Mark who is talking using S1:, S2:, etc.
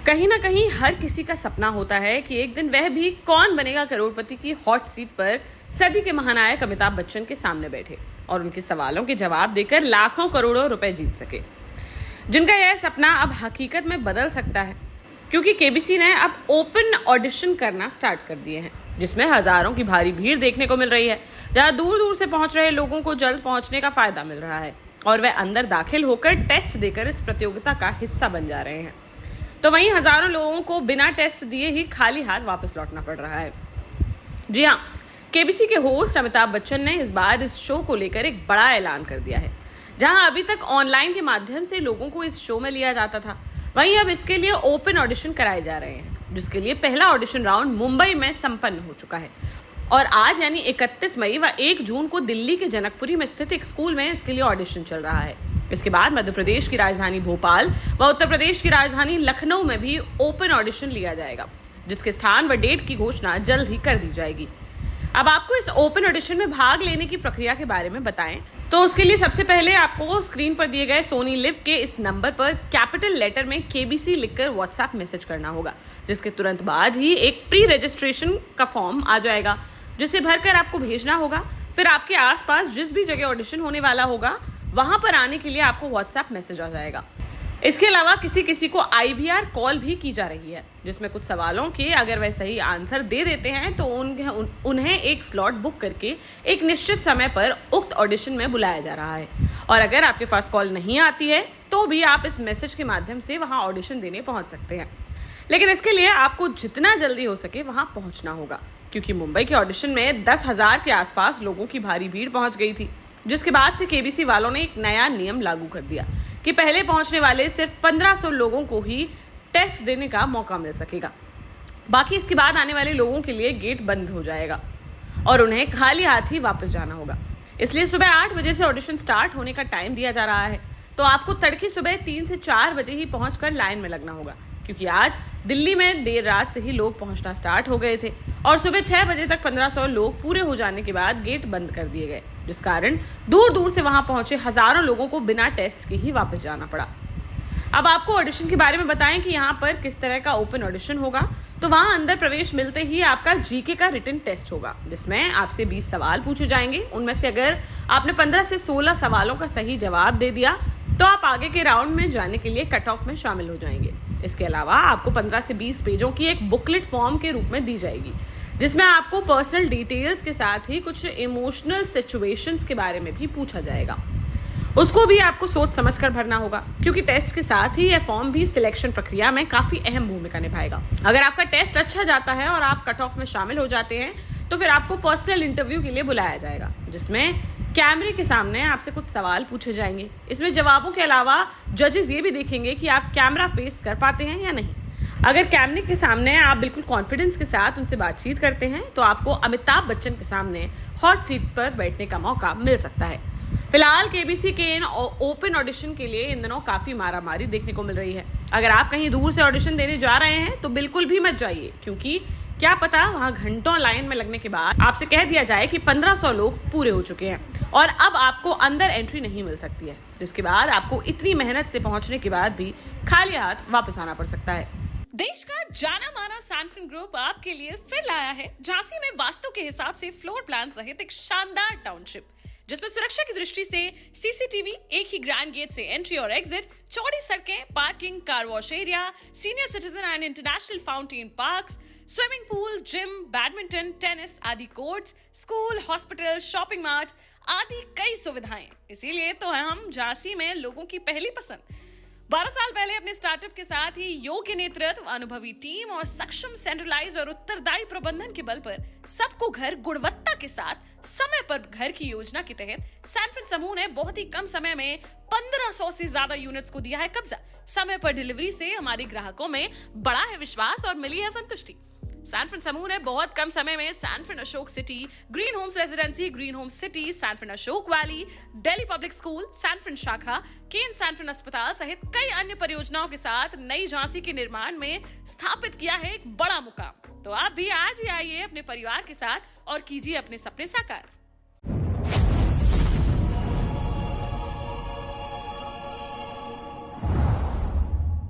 S1: कहीं ना कहीं हर किसी का सपना होता है कि एक दिन वह भी कौन बनेगा करोड़पति की हॉट सीट पर सदी के महानायक अमिताभ बच्चन के सामने बैठे और उनके सवालों के जवाब देकर लाखों करोड़ों रुपए जीत सके। जिनका यह सपना अब हकीकत में बदल सकता है, क्योंकि केबीसी ने अब ओपन ऑडिशन करना स्टार्ट कर दिए हैं, जिसमें हजारों की भारी भीड़ देखने को मिल रही है, जहां दूर दूर से पहुंच रहे लोगों को जल्द पहुंचने का फायदा मिल रहा है और वह अंदर दाखिल होकर टेस्ट देकर इस प्रतियोगिता का हिस्सा बन जा रहे हैं। तो वहीं हजारों लोगों को बिना टेस्ट दिए ही खाली हाथ वापस लौटना पड़ रहा है। जी हाँ, केबीसी के होस्ट अमिताभ बच्चन ने इस बार इस शो को लेकर एक बड़ा ऐलान कर दिया है। जहां अभी तक ऑनलाइन के माध्यम से लोगों को इस शो में लिया जाता था, वहीं अब इसके लिए ओपन ऑडिशन कराए जा रहे हैं, जिसके लिए पहला ऑडिशन राउंड मुंबई में संपन्न हो चुका है और आज यानी 31 मई व 1 जून को दिल्ली के जनकपुरी में स्थित एक स्कूल में इसके लिए ऑडिशन चल रहा है। इसके बाद मध्य प्रदेश की राजधानी भोपाल व उत्तर प्रदेश की राजधानी लखनऊ में भी ओपन ऑडिशन लिया जाएगा, जिसके स्थान व डेट की घोषणा जल्द ही कर दी जाएगी। अब आपको इस ओपन ऑडिशन में भाग लेने की प्रक्रिया के बारे में बताएं तो उसके लिए सबसे पहले आपको स्क्रीन पर दिए गए सोनी लिव के इस नंबर पर कैपिटल लेटर में केबीसी लिखकर व्हाट्सएप मैसेज करना होगा, जिसके तुरंत बाद ही एक प्री रजिस्ट्रेशन का फॉर्म आ जाएगा, जिसे भरकर आपको भेजना होगा। फिर आपके आसपास जिस भी जगह ऑडिशन होने वाला होगा वहां पर आने के लिए आपको व्हाट्सएप मैसेज आ जाएगा। इसके अलावा किसी किसी को IVR कॉल भी की जा रही है, जिसमें कुछ सवालों के अगर वह सही आंसर दे देते हैं तो उन्हें एक स्लॉट बुक करके एक निश्चित समय पर उक्त ऑडिशन में बुलाया जा रहा है। और अगर आपके पास कॉल नहीं आती है तो भी आप इस मैसेज के माध्यम से वहां ऑडिशन देने पहुंच सकते हैं, लेकिन इसके लिए आपको जितना जल्दी हो सके वहां पहुंचना होगा, क्योंकि मुंबई के ऑडिशन में 10,000 के आसपास लोगों की भारी भीड़ पहुंच गई थी, जिसके बाद से केबीसी वालों ने एक नया नियम लागू कर दिया कि पहले पहुंचने वाले सिर्फ 1500 लोगों को ही टेस्ट देने का मौका मिल सकेगा। बाकी इसके बाद आने वाले लोगों के लिए गेट बंद हो जाएगा और उन्हें खाली हाथ ही वापस जाना होगा। इसलिए सुबह 8 बजे से ऑडिशन स्टार्ट होने का टाइम दिया जा रहा है, तो आपको तड़के सुबह 3 से 4 बजे ही पहुंचकर लाइन में लगना होगा, क्योंकि आज दिल्ली में देर रात से ही लोग पहुंचना स्टार्ट हो गए थे और सुबह 6 बजे तक 1500 लोग पूरे हो जाने के बाद गेट बंद कर दिए गए, जिस कारण दूर दूर से वहां पहुंचे हजारों लोगों को बिना टेस्ट के ही वापस जाना पड़ा। अब आपको ऑडिशन के बारे में बताएं कि यहाँ पर किस तरह का ओपन ऑडिशन होगा। तो वहां अंदर प्रवेश मिलते ही आपका जीके का रिटन टेस्ट होगा, जिसमें आपसे 20 सवाल पूछे जाएंगे। उनमें से अगर आपने 15 से 16 सवालों का सही जवाब दे दिया तो आप आगे के राउंड में जाने के लिए कट ऑफ में शामिल हो जाएंगे। इसके अलावा आपको 15 से 20 पेजों की एक बुकलेट फॉर्म के रूप में दी जाएगी, जिसमें आपको पर्सनल डिटेल्स के साथ ही कुछ इमोशनल सिचुएशंस के बारे में भी पूछा जाएगा। उसको भी आपको सोच समझकर भरना होगा, क्योंकि टेस्ट के साथ ही यह फॉर्म भी सिलेक्शन प्रक्रिया में काफी अहम भूमिका निभाएगा। अगर आपका टेस्ट अच्छा जाता है और आप कट ऑफ में शामिल हो जाते हैं तो फिर आपको पर्सनल इंटरव्यू के लिए बुलाया जाएगा, जिसमें कैमरे के सामने आपसे कुछ सवाल पूछे जाएंगे। इसमें जवाबों के अलावा जजेस ये भी देखेंगे कि आप कैमरा फेस कर पाते हैं या नहीं। अगर कैमरे के सामने आप बिल्कुल कॉन्फिडेंस के साथ उनसे बातचीत करते हैं तो आपको अमिताभ बच्चन के सामने हॉट सीट पर बैठने का मौका मिल सकता है। फिलहाल केबीसी के इन ओपन ऑडिशन के लिए इन दिनों काफी मारामारी देखने को मिल रही है। अगर आप कहीं दूर से ऑडिशन देने जा रहे हैं तो बिल्कुल भी मत जाइए, क्योंकि क्या पता वहां घंटों लाइन में लगने के बाद आपसे कह दिया जाए कि 1500 लोग पूरे हो चुके हैं और अब आपको अंदर एंट्री नहीं मिल सकती है, जिसके बाद आपको इतनी मेहनत से पहुंचने के बाद भी खाली हाथ वापस आना पड़ सकता है।
S2: देश का जाना माना सैनफिन ग्रुप आपके लिए फिर लाया है झांसी में वास्तु के हिसाब से फ्लोर प्लान सहित एक शानदार टाउनशिप, जिसमें सुरक्षा की दृष्टि से सीसीटीवी, एक ही ग्रैंड गेट से एंट्री और एग्जिट, चौड़ी सड़कें, parking, car wash area, senior citizen and international fountain parks, swimming pool, gym, badminton, tennis आदि courts, school, hospital, shopping mart आदि कई सुविधाएं। इसीलिए तो हम झांसी में लोगों की पहली पसंद। 12 साल पहले अपने स्टार्टअप के साथ ही योग्य नेतृत्व, अनुभवी टीम और सक्षम सेंट्रलाइज और उत्तरदायी प्रबंधन के बल पर सबको घर गुणवत्ता के साथ समय पर घर की योजना के तहत सैनफिन समूह ने बहुत ही कम समय में 1500 से ज्यादा यूनिट्स को दिया है कब्जा। समय पर डिलीवरी से हमारे ग्राहकों में बड़ा है विश्वास और मिली है संतुष्टि। सैनफिन समूह ने बहुत कम समय में सैनफिन Ashok city, green homes residency, green homes city, सैनफिन Ashok valley, Delhi public school, सैनफिन शाखा, केन सैनफिन अस्पताल सहित कई अन्य परियोजनाओं के साथ नई झांसी के निर्माण में स्थापित किया है एक बड़ा मुकाम। तो आप भी आज ही आइए अपने परिवार के साथ और कीजिए अपने सपने साकार।